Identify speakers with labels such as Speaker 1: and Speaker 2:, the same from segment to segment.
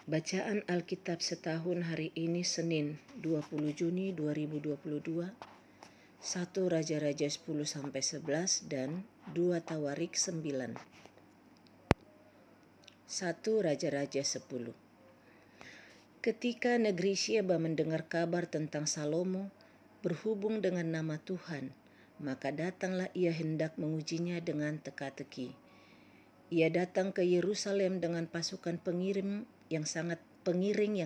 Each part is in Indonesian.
Speaker 1: Bacaan Alkitab setahun hari ini Senin 20 Juni 2022, 1 Raja-Raja 10-11 dan 2 Tawarik 9. 1 Raja-Raja 10. Ketika negeri Syeba mendengar kabar tentang Salomo berhubung dengan nama Tuhan, maka datanglah ia hendak mengujinya dengan teka-teki. Ia datang ke Yerusalem dengan pasukan pengiring yang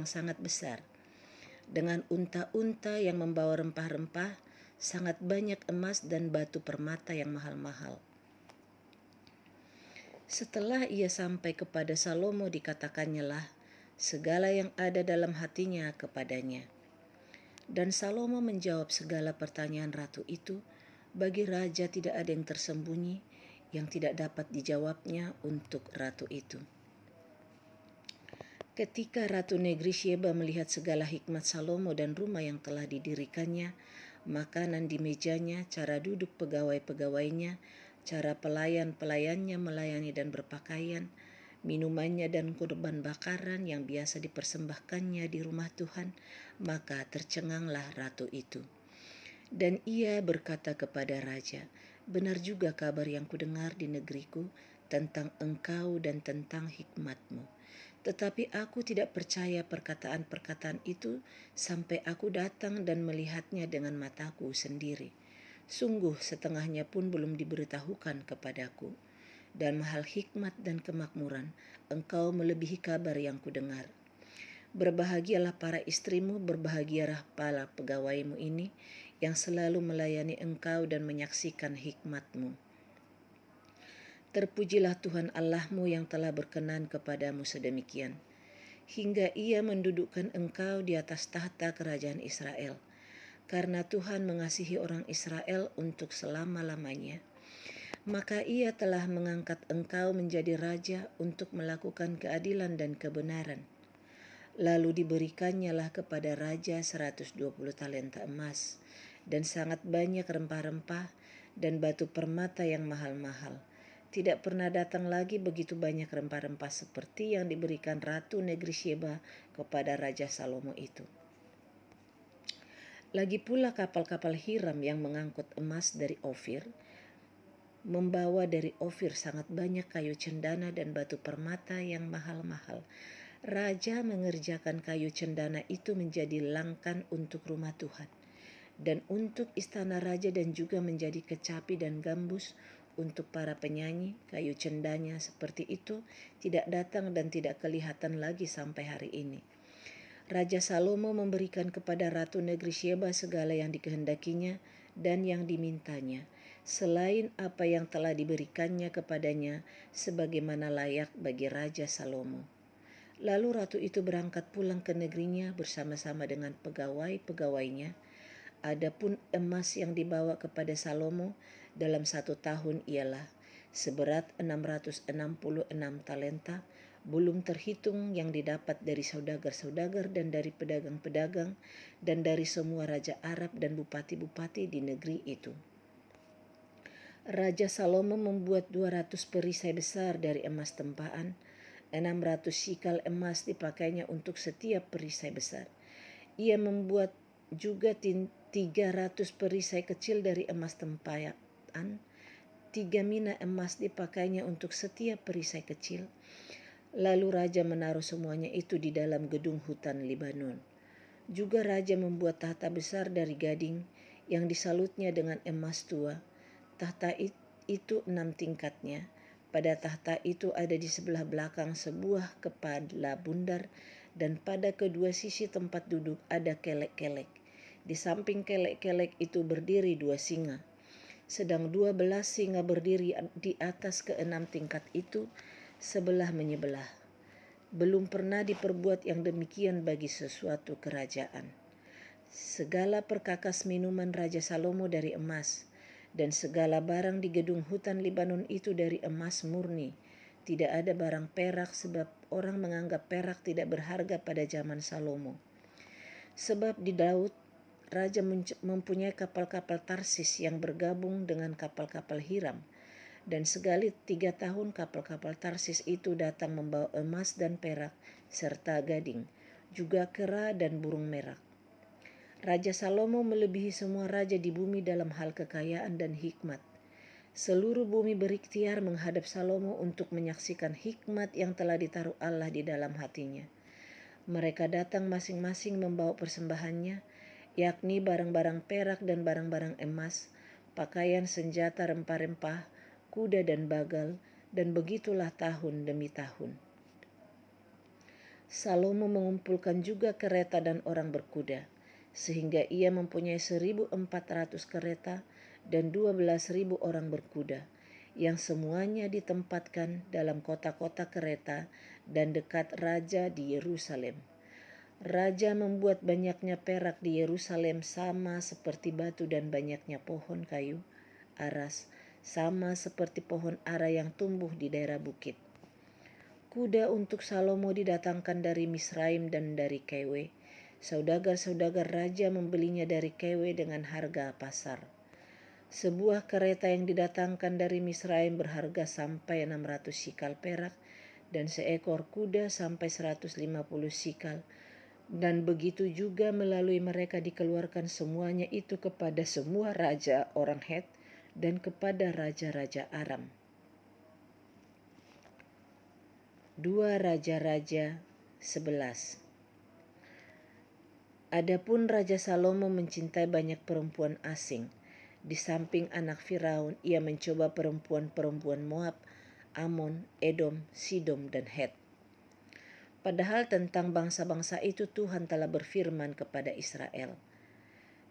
Speaker 1: sangat besar, dengan unta-unta yang membawa rempah-rempah, sangat banyak emas dan batu permata yang mahal-mahal. Setelah ia sampai kepada Salomo, dikatakannya lah segala yang ada dalam hatinya kepadanya. Dan Salomo menjawab segala pertanyaan ratu itu. Bagi raja tidak ada yang tersembunyi yang tidak dapat dijawabnya untuk ratu itu. Ketika Ratu Negeri Syeba melihat segala hikmat Salomo dan rumah yang telah didirikannya, makanan di mejanya, cara duduk pegawai-pegawainya, cara pelayan-pelayannya melayani dan berpakaian, minumannya dan kurban bakaran yang biasa dipersembahkannya di rumah Tuhan, maka tercenganglah ratu itu. Dan ia berkata kepada raja, "Benar juga kabar yang kudengar di negeriku tentang engkau dan tentang hikmatmu. Tetapi aku tidak percaya perkataan-perkataan itu sampai aku datang dan melihatnya dengan mataku sendiri. Sungguh setengahnya pun belum diberitahukan kepadaku. Dan mahal hikmat dan kemakmuran, engkau melebihi kabar yang kudengar. Berbahagialah para istrimu, berbahagialah para pegawaimu ini yang selalu melayani engkau dan menyaksikan hikmatmu. Terpujilah Tuhan Allahmu yang telah berkenan kepadamu sedemikian, hingga ia mendudukkan engkau di atas tahta kerajaan Israel. Karena Tuhan mengasihi orang Israel untuk selama-lamanya, maka ia telah mengangkat engkau menjadi raja untuk melakukan keadilan dan kebenaran. Lalu diberikannya lah kepada raja 120 talenta emas dan sangat banyak rempah-rempah dan batu permata yang mahal-mahal. Tidak pernah datang lagi begitu banyak rempah-rempah seperti yang diberikan Ratu Negeri Syeba kepada Raja Salomo itu. Lagi pula kapal-kapal Hiram yang mengangkut emas dari Ofir, membawa dari Ofir sangat banyak kayu cendana dan batu permata yang mahal-mahal. Raja mengerjakan kayu cendana itu menjadi langkan untuk rumah Tuhan dan untuk istana raja, dan juga menjadi kecapi dan gambus untuk para penyanyi. Kayu cendanya seperti itu tidak datang dan tidak kelihatan lagi sampai hari ini. Raja Salomo memberikan kepada Ratu Negeri Syeba segala yang dikehendakinya dan yang dimintanya, selain apa yang telah diberikannya kepadanya sebagaimana layak bagi Raja Salomo. Lalu ratu itu berangkat pulang ke negerinya bersama-sama dengan pegawai-pegawainya. Adapun emas yang dibawa kepada Salomo dalam 1 tahun ialah seberat 666 talenta, belum terhitung yang didapat dari saudagar-saudagar dan dari pedagang-pedagang dan dari semua raja Arab dan bupati-bupati di negeri itu. Raja Salomo membuat 200 perisai besar dari emas tempaan. 600 sikal emas dipakainya untuk setiap perisai besar. Ia membuat juga 300 perisai kecil dari emas tempaan. 3 mina emas dipakainya untuk setiap perisai kecil. Lalu raja menaruh semuanya itu di dalam gedung hutan Libanon. Juga raja membuat tahta besar dari gading yang disalutnya dengan emas tua. Tahta itu 6 tingkatnya. Pada tahta itu ada di sebelah belakang sebuah kepala bundar, dan pada kedua sisi tempat duduk ada kelek-kelek. Di samping kelek-kelek itu berdiri 2 singa, sedang 12 singa berdiri di atas ke-6 tingkat itu, sebelah menyebelah. Belum pernah diperbuat yang demikian bagi sesuatu kerajaan. Segala perkakas minuman Raja Salomo dari emas, dan segala barang di gedung hutan Libanon itu dari emas murni. Tidak ada barang perak, sebab orang menganggap perak tidak berharga pada zaman Salomo. Sebab di Daud, raja mempunyai kapal-kapal Tarsis yang bergabung dengan kapal-kapal Hiram, Dan sekali 3 tahun kapal-kapal Tarsis itu datang membawa emas dan perak serta gading, juga kera dan burung merak. Raja Salomo melebihi semua raja di bumi dalam hal kekayaan dan hikmat. Seluruh bumi berikhtiar menghadap Salomo untuk menyaksikan hikmat yang telah ditaruh Allah di dalam hatinya. Mereka datang masing-masing membawa persembahannya, yakni barang-barang perak dan barang-barang emas, pakaian, senjata, rempah-rempah, kuda dan bagal, dan begitulah tahun demi tahun. Salomo mengumpulkan juga kereta dan orang berkuda, sehingga ia mempunyai 1.400 kereta dan 12.000 orang berkuda, yang semuanya ditempatkan dalam kota-kota kereta dan dekat raja di Yerusalem. Raja membuat banyaknya perak di Yerusalem sama seperti batu dan banyaknya pohon kayu aras, sama seperti pohon ara yang tumbuh di daerah bukit. Kuda untuk Salomo didatangkan dari Misraim dan dari Kewe. Saudagar-saudagar raja membelinya dari Kewe dengan harga pasar. Sebuah kereta yang didatangkan dari Misraim berharga sampai 600 sikal perak, dan seekor kuda sampai 150 sikal. Dan begitu juga melalui mereka dikeluarkan semuanya itu kepada semua raja orang Het dan kepada raja-raja Aram. 2 Raja-Raja 11. Adapun Raja Salomo mencintai banyak perempuan asing. Di samping anak Firaun, ia mencoba perempuan-perempuan Moab, Amon, Edom, Sidom, dan Het. Padahal tentang bangsa-bangsa itu Tuhan telah berfirman kepada Israel,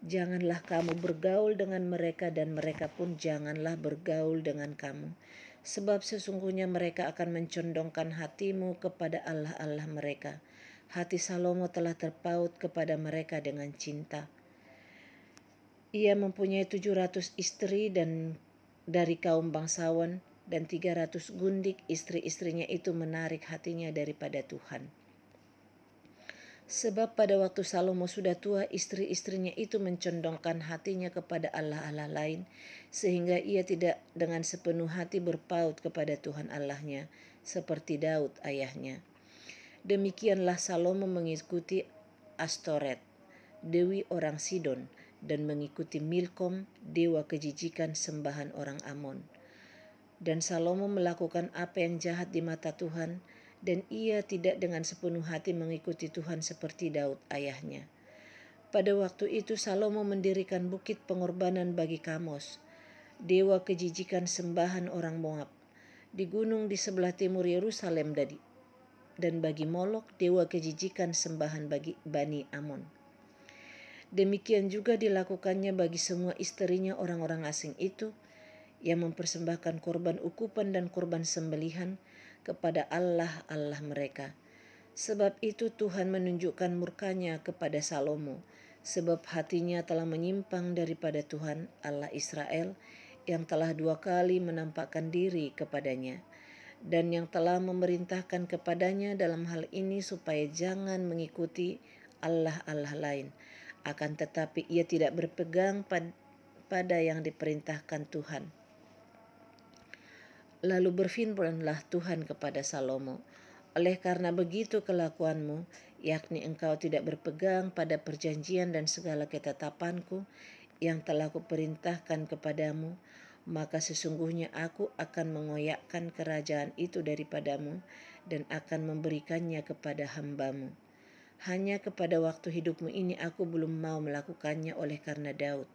Speaker 1: "Janganlah kamu bergaul dengan mereka dan mereka pun janganlah bergaul dengan kamu, sebab sesungguhnya mereka akan mencondongkan hatimu kepada allah-allah mereka." Hati Salomo telah terpaut kepada mereka dengan cinta. Ia mempunyai 700 istri dan dari kaum bangsawan, dan 300 gundik. Istri-istrinya itu menarik hatinya daripada Tuhan. Sebab pada waktu Salomo sudah tua, istri-istrinya itu mencondongkan hatinya kepada allah-allah lain, sehingga ia tidak dengan sepenuh hati berpaut kepada Tuhan Allahnya, seperti Daud ayahnya. Demikianlah Salomo mengikuti Astoret, dewi orang Sidon, dan mengikuti Milkom, dewa kejijikan sembahan orang Amon. Dan Salomo melakukan apa yang jahat di mata Tuhan, dan ia tidak dengan sepenuh hati mengikuti Tuhan seperti Daud ayahnya. Pada waktu itu Salomo mendirikan bukit pengorbanan bagi Kamos, dewa kejijikan sembahan orang Moab, di gunung di sebelah timur Yerusalem, dan bagi Molok, dewa kejijikan sembahan bagi Bani Amon. Demikian juga dilakukannya bagi semua istrinya orang-orang asing itu, yang mempersembahkan korban ukupan dan korban sembelihan kepada allah-allah mereka. Sebab itu Tuhan menunjukkan murkanya kepada Salomo, sebab hatinya telah menyimpang daripada Tuhan Allah Israel, yang telah 2 kali menampakkan diri kepadanya, dan yang telah memerintahkan kepadanya dalam hal ini supaya jangan mengikuti allah-allah lain. Akan tetapi ia tidak berpegang pada yang diperintahkan Tuhan. Lalu berfirmanlah Tuhan kepada Salomo, "Oleh karena begitu kelakuanmu, yakni engkau tidak berpegang pada perjanjian dan segala ketetapanku yang telah kuperintahkan kepadamu, maka sesungguhnya aku akan mengoyakkan kerajaan itu daripadamu dan akan memberikannya kepada hambamu. Hanya kepada waktu hidupmu ini aku belum mau melakukannya oleh karena Daud,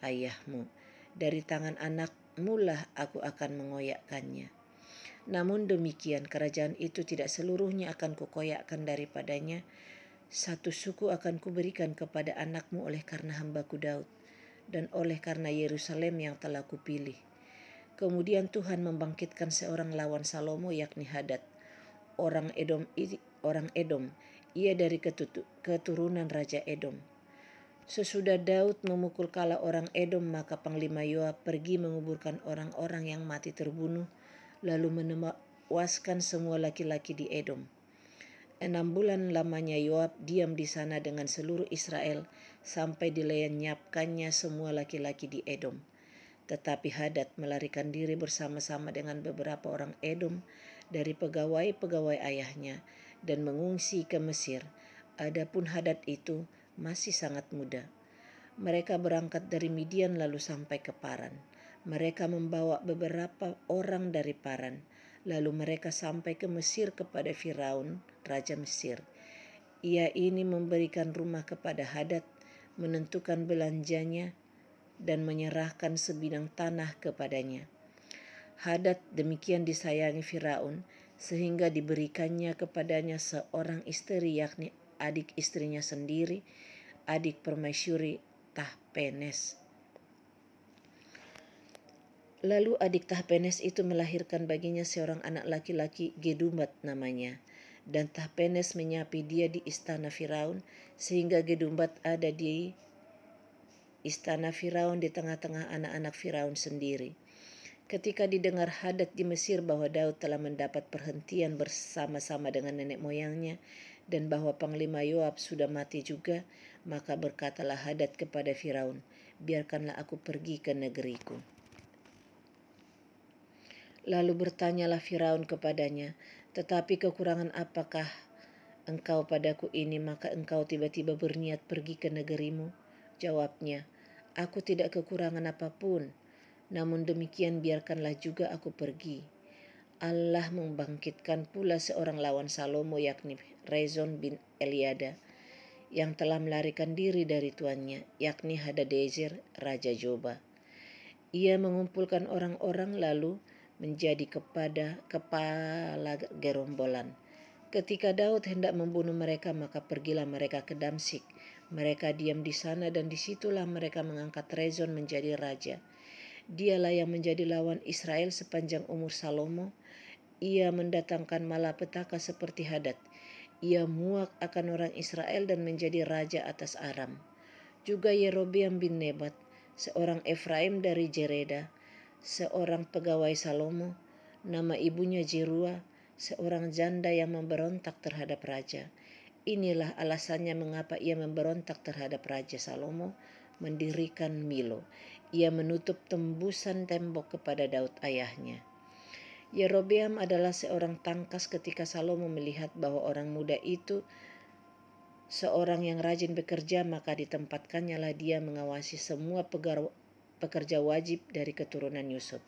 Speaker 1: ayahmu. Dari tangan anakmu lah aku akan mengoyakkannya. Namun demikian kerajaan itu tidak seluruhnya akan kukoyakkan daripadanya. 1 suku akan kuberikan kepada anakmu oleh karena hambaku Daud, dan oleh karena Yerusalem yang telah kupilih." Kemudian Tuhan membangkitkan seorang lawan Salomo, yakni Hadad, orang Edom. Ia dari keturunan Raja Edom. Sesudah Daud memukul kala orang Edom, maka Panglima Yoab pergi menguburkan orang-orang yang mati terbunuh, lalu menewaskan semua laki-laki di Edom. 6 bulan lamanya Yoab diam di sana dengan seluruh Israel, sampai dilenyapkannya semua laki-laki di Edom. Tetapi Hadad melarikan diri bersama-sama dengan beberapa orang Edom dari pegawai-pegawai ayahnya dan mengungsi ke Mesir. Adapun Hadad itu masih sangat muda. Mereka berangkat dari Midian lalu sampai ke Paran. Mereka membawa beberapa orang dari Paran. Lalu mereka sampai ke Mesir kepada Firaun, raja Mesir. Ia ini memberikan rumah kepada Hadad, menentukan belanjanya, dan menyerahkan sebidang tanah kepadanya. Hadad demikian disayangi Firaun, sehingga diberikannya kepadanya seorang istri, yakni adik istrinya sendiri, adik permaisuri Tahpenes. Lalu adik Tahpenes itu melahirkan baginya seorang anak laki-laki, Gedumbat namanya. Dan Tahpenes menyapi dia di istana Firaun, sehingga Gedumbat ada di istana Firaun di tengah-tengah anak-anak Firaun sendiri. Ketika didengar Hadad di Mesir bahwa Daud telah mendapat perhentian bersama-sama dengan nenek moyangnya dan bahwa Panglima Yoab sudah mati juga, maka berkatalah Hadad kepada Firaun, "Biarkanlah aku pergi ke negeriku." Lalu bertanyalah Firaun kepadanya, "Tetapi kekurangan apakah engkau padaku ini, maka engkau tiba-tiba berniat pergi ke negerimu?" Jawabnya, "Aku tidak kekurangan apapun. Namun demikian biarkanlah juga aku pergi. Allah membangkitkan pula seorang lawan Salomo, yakni Rezon bin Eliada, yang telah melarikan diri dari tuannya, yakni Hadadezer, Raja Joba. Ia mengumpulkan orang-orang lalu menjadi kepala gerombolan. Ketika Daud hendak membunuh mereka, maka pergilah mereka ke Damsik. Mereka diam di sana dan disitulah mereka mengangkat Rezon menjadi raja. Dialah yang menjadi lawan Israel sepanjang umur Salomo. Ia mendatangkan malapetaka seperti Hadad. Ia muak akan orang Israel dan menjadi raja atas Aram. Juga Yerobeam bin Nebat, seorang Efraim dari Jereda, seorang pegawai Salomo, nama ibunya Jerua, seorang janda yang memberontak terhadap raja. Inilah alasannya mengapa ia memberontak terhadap Raja Salomo, mendirikan Milo. Ia menutup tembusan tembok kepada Daud ayahnya. Yerobeam adalah seorang tangkas ketika Salomo melihat bahwa orang muda itu seorang yang rajin bekerja, maka ditempatkannya lah dia mengawasi semua pekerja wajib dari keturunan Yusuf.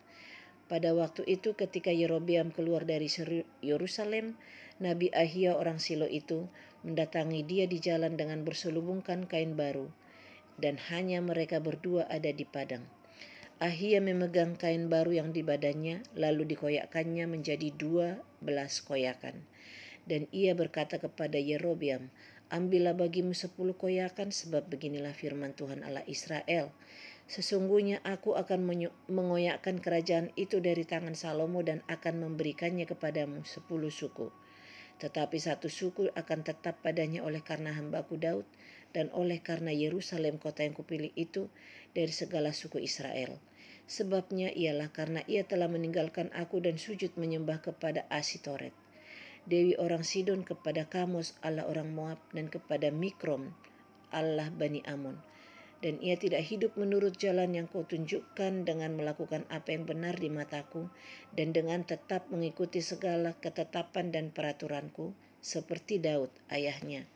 Speaker 1: Pada waktu itu ketika Yerobeam keluar dari Yerusalem, Nabi Ahia orang Silo itu mendatangi dia di jalan dengan berselubungkan kain baru, dan hanya mereka berdua ada di padang. Ahia memegang kain baru yang di badannya, lalu dikoyakkannya menjadi 12 koyakan. Dan ia berkata kepada Yerobeam, "Ambillah bagimu 10 koyakan, sebab beginilah firman Tuhan Allah Israel. Sesungguhnya aku akan mengoyakkan kerajaan itu dari tangan Salomo dan akan memberikannya kepadamu 10 suku. Tetapi 1 suku akan tetap padanya oleh karena hambaku Daud dan oleh karena Yerusalem kota yang kupilih itu dari segala suku Israel. Sebabnya ialah karena ia telah meninggalkan aku dan sujud menyembah kepada Asitoret, dewi orang Sidon, kepada Kamos, Allah orang Moab, dan kepada Mikrom, Allah Bani Amon. Dan ia tidak hidup menurut jalan yang kau tunjukkan dengan melakukan apa yang benar di mataku dan dengan tetap mengikuti segala ketetapan dan peraturanku seperti Daud ayahnya.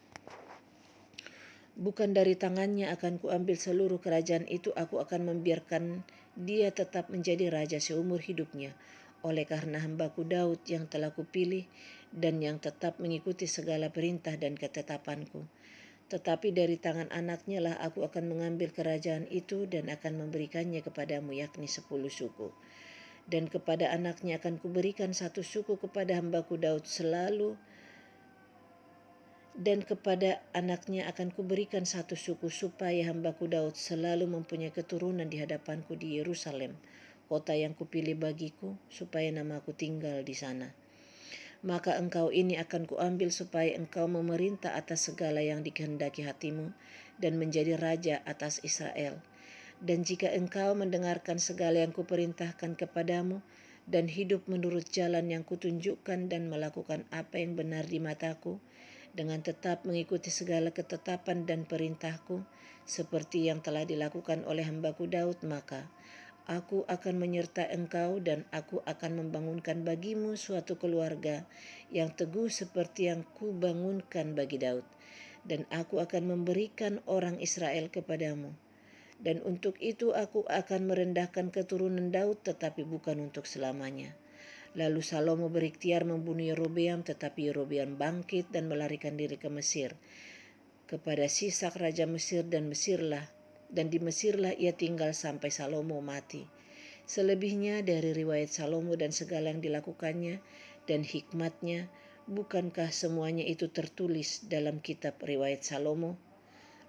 Speaker 1: Bukan dari tangannya akan kuambil seluruh kerajaan itu, aku akan membiarkan dia tetap menjadi raja seumur hidupnya, oleh karena hambaku Daud yang telah kupilih dan yang tetap mengikuti segala perintah dan ketetapanku. Tetapi dari tangan anaknya lah aku akan mengambil kerajaan itu dan akan memberikannya kepadamu, yakni 10 suku. Dan kepada anaknya akan kuberikan 1 suku kepada hambaku Daud selalu, dan kepada anaknya akan kuberikan 1 suku supaya hambaku Daud selalu mempunyai keturunan di hadapanku di Yerusalem, kota yang kupilih bagiku, supaya namaku tinggal di sana. Maka engkau ini akan kuambil supaya engkau memerintah atas segala yang dikehendaki hatimu dan menjadi raja atas Israel. Dan jika engkau mendengarkan segala yang kuperintahkan kepadamu dan hidup menurut jalan yang kutunjukkan dan melakukan apa yang benar di mataku, dengan tetap mengikuti segala ketetapan dan perintahku seperti yang telah dilakukan oleh hambaku Daud, maka Aku akan menyertai engkau dan aku akan membangunkan bagimu suatu keluarga yang teguh seperti yang kubangunkan bagi Daud. Dan aku akan memberikan orang Israel kepadamu. Dan untuk itu aku akan merendahkan keturunan Daud tetapi bukan untuk selamanya. Lalu Salomo berikhtiar membunuh Yerobeam, tetapi Yerobeam bangkit dan melarikan diri ke Mesir kepada Sisak raja Mesir, dan di Mesirlah ia tinggal sampai Salomo mati. Selebihnya dari riwayat Salomo dan segala yang dilakukannya dan hikmatnya, bukankah semuanya itu tertulis dalam kitab riwayat Salomo?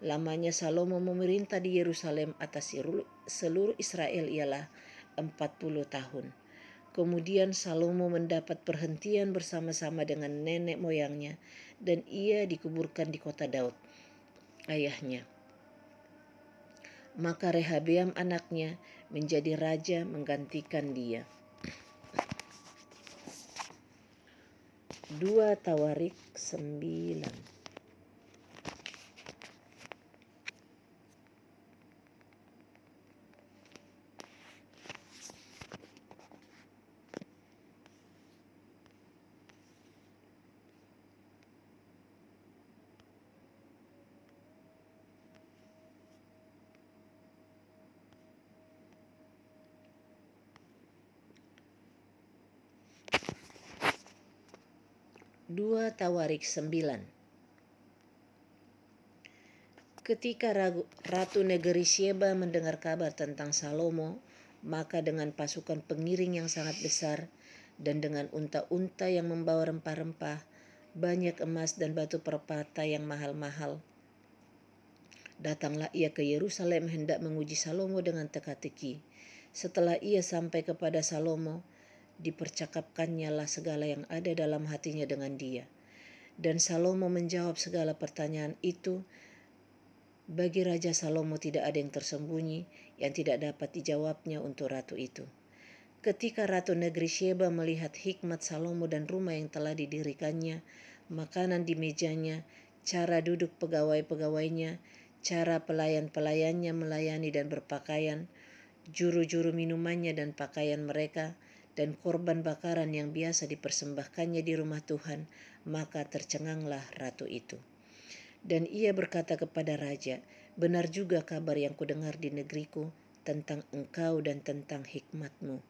Speaker 1: Lamanya Salomo memerintah di Yerusalem atas seluruh Israel ialah 40 tahun. Kemudian Salomo mendapat perhentian bersama-sama dengan nenek moyangnya dan ia dikuburkan di kota Daud, ayahnya. Maka Rehabeam anaknya menjadi raja menggantikan dia. 2 Tawarik 9. 2 Tawarik 9. Ketika Ratu Negeri Sheba mendengar kabar tentang Salomo, maka dengan pasukan pengiring yang sangat besar dan dengan unta-unta yang membawa rempah-rempah, banyak emas dan batu permata yang mahal-mahal, datanglah ia ke Yerusalem hendak menguji Salomo dengan teka-teki. Setelah ia sampai kepada Salomo, dipercakapkannya lah segala yang ada dalam hatinya dengan dia. Dan Salomo menjawab segala pertanyaan itu. Bagi Raja Salomo tidak ada yang tersembunyi yang tidak dapat dijawabnya untuk ratu itu. Ketika Ratu Negeri Sheba melihat hikmat Salomo dan rumah yang telah didirikannya, makanan di mejanya, cara duduk pegawai-pegawainya, cara pelayan-pelayannya melayani dan berpakaian, juru-juru minumannya dan pakaian mereka, dan korban bakaran yang biasa dipersembahkannya di rumah Tuhan, maka tercenganglah ratu itu. Dan ia berkata kepada raja, benar juga kabar yang kudengar di negeriku tentang engkau dan tentang hikmatmu.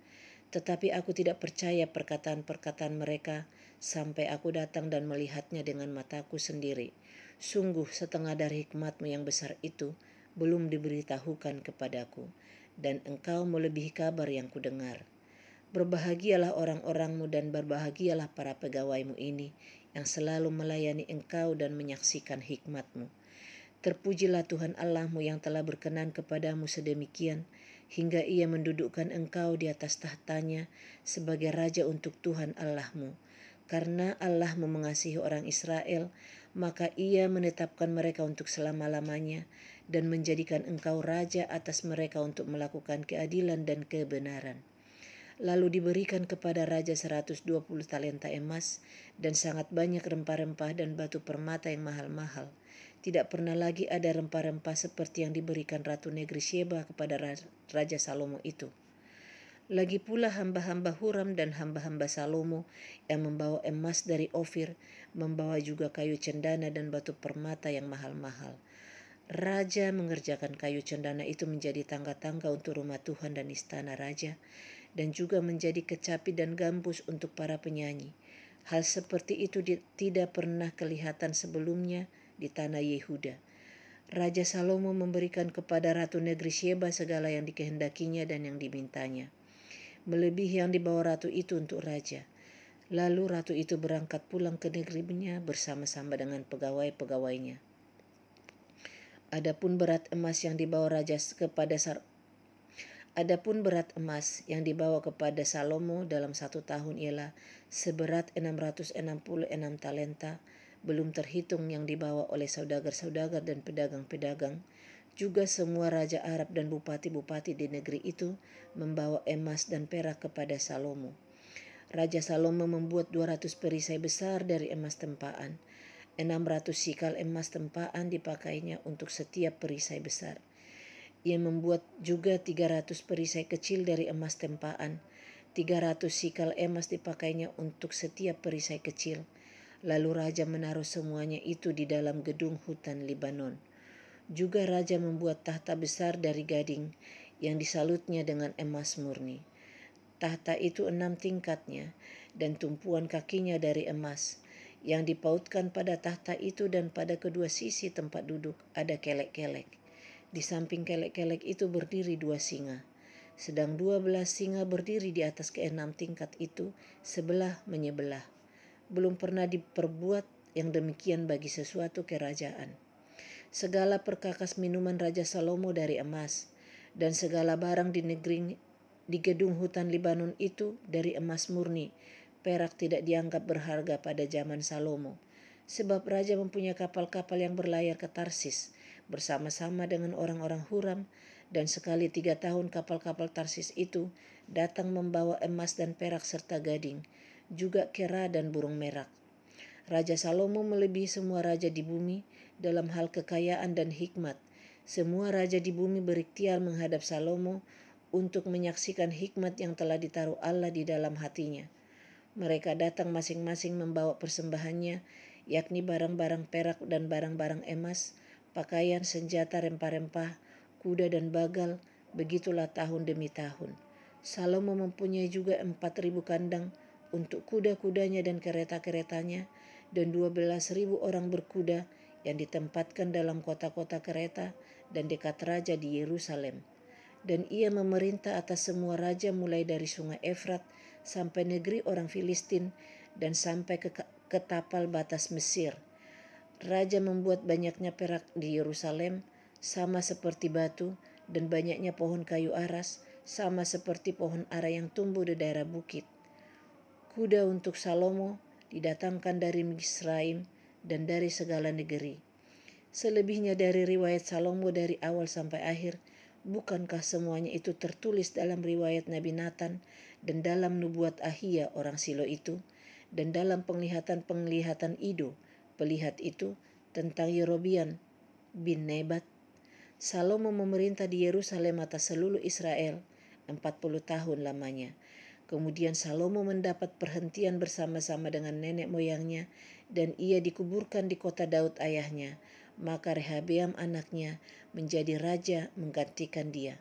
Speaker 1: Tetapi aku tidak percaya perkataan-perkataan mereka sampai aku datang dan melihatnya dengan mataku sendiri. Sungguh setengah dari hikmatmu yang besar itu belum diberitahukan kepadaku, dan engkau melebihi kabar yang kudengar. Berbahagialah orang-orangmu dan berbahagialah para pegawaimu ini yang selalu melayani engkau dan menyaksikan hikmatmu. Terpujilah Tuhan Allahmu yang telah berkenan kepadamu sedemikian, hingga ia mendudukkan engkau di atas tahtanya sebagai raja untuk Tuhan Allahmu. Karena Allahmu mengasihi orang Israel, maka ia menetapkan mereka untuk selama-lamanya dan menjadikan engkau raja atas mereka untuk melakukan keadilan dan kebenaran. Lalu diberikan kepada raja 120 talenta emas dan sangat banyak rempah-rempah dan batu permata yang mahal-mahal. Tidak pernah lagi ada rempah-rempah seperti yang diberikan Ratu Negeri Sheba kepada Raja Salomo itu. Lagi pula hamba-hamba Huram dan hamba-hamba Salomo yang membawa emas dari Ofir, membawa juga kayu cendana dan batu permata yang mahal-mahal. Raja mengerjakan kayu cendana itu menjadi tangga-tangga untuk rumah Tuhan dan istana raja, dan juga menjadi kecapi dan gambus untuk para penyanyi. Hal seperti itu tidak pernah kelihatan sebelumnya di tanah Yehuda. Raja Salomo memberikan kepada Ratu Negeri Sheba segala yang dikehendakinya dan yang dimintanya, melebihi yang dibawa ratu itu untuk raja. Lalu ratu itu berangkat pulang ke negerinya bersama-sama dengan pegawai-pegawainya. Adapun berat emas yang dibawa kepada Salomo dalam 1 tahun ialah seberat 666 talenta, belum terhitung yang dibawa oleh saudagar-saudagar dan pedagang-pedagang. Juga semua raja Arab dan bupati-bupati di negeri itu membawa emas dan perak kepada Salomo. Raja Salomo membuat 200 perisai besar dari emas tempaan. 600 sikal emas tempaan dipakainya untuk setiap perisai besar. Ia membuat juga 300 perisai kecil dari emas tempaan. 300 sikal emas dipakainya untuk setiap perisai kecil. Lalu raja menaruh semuanya itu di dalam gedung hutan Libanon. Juga raja membuat tahta besar dari gading yang disalutnya dengan emas murni. Tahta itu 6 tingkatnya dan tumpuan kakinya dari emas. Yang dipautkan pada tahta itu dan pada kedua sisi tempat duduk ada kelek-kelek. Di samping kelek-kelek itu berdiri 2 singa. Sedang 12 singa berdiri di atas ke-6 tingkat itu, sebelah menyebelah. Belum pernah diperbuat yang demikian bagi sesuatu kerajaan. Segala perkakas minuman Raja Salomo dari emas, dan segala barang di gedung hutan Libanon itu dari emas murni. Perak tidak dianggap berharga pada zaman Salomo, sebab raja mempunyai kapal-kapal yang berlayar ke Tarsis bersama-sama dengan orang-orang Huram, dan sekali 3 tahun kapal-kapal Tarsis itu datang membawa emas dan perak serta gading, juga kera dan burung merak. Raja Salomo melebihi semua raja di bumi dalam hal kekayaan dan hikmat. Semua raja di bumi berikhtiar menghadap Salomo untuk menyaksikan hikmat yang telah ditaruh Allah di dalam hatinya. Mereka datang masing-masing membawa persembahannya, yakni barang-barang perak dan barang-barang emas, pakaian, senjata, rempah-rempah, kuda dan bagal, begitulah tahun demi tahun. Salomo mempunyai juga 4.000 kandang untuk kuda-kudanya dan kereta-keretanya, dan 12.000 orang berkuda yang ditempatkan dalam kota-kota kereta dan dekat raja di Yerusalem. Dan ia memerintah atas semua raja mulai dari sungai Efrat sampai negeri orang Filistin dan sampai ke tapal batas Mesir. Raja membuat banyaknya perak di Yerusalem sama seperti batu, dan banyaknya pohon kayu aras sama seperti pohon ara yang tumbuh di daerah bukit. Kuda untuk Salomo didatangkan dari Misraim dan dari segala negeri. Selebihnya dari riwayat Salomo dari awal sampai akhir, bukankah semuanya itu tertulis dalam riwayat Nabi Nathan dan dalam nubuat Ahia orang Silo itu, dan dalam penglihatan Ido, pelihat itu, tentang Yerobiam bin Nebat? Salomo memerintah di Yerusalem atas seluruh Israel 40 tahun lamanya. Kemudian Salomo mendapat perhentian bersama-sama dengan nenek moyangnya, dan ia dikuburkan di kota Daud ayahnya. Maka Rehabeam anaknya menjadi raja menggantikan dia.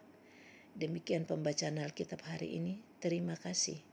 Speaker 1: Demikian pembacaan Alkitab hari ini. Terima kasih.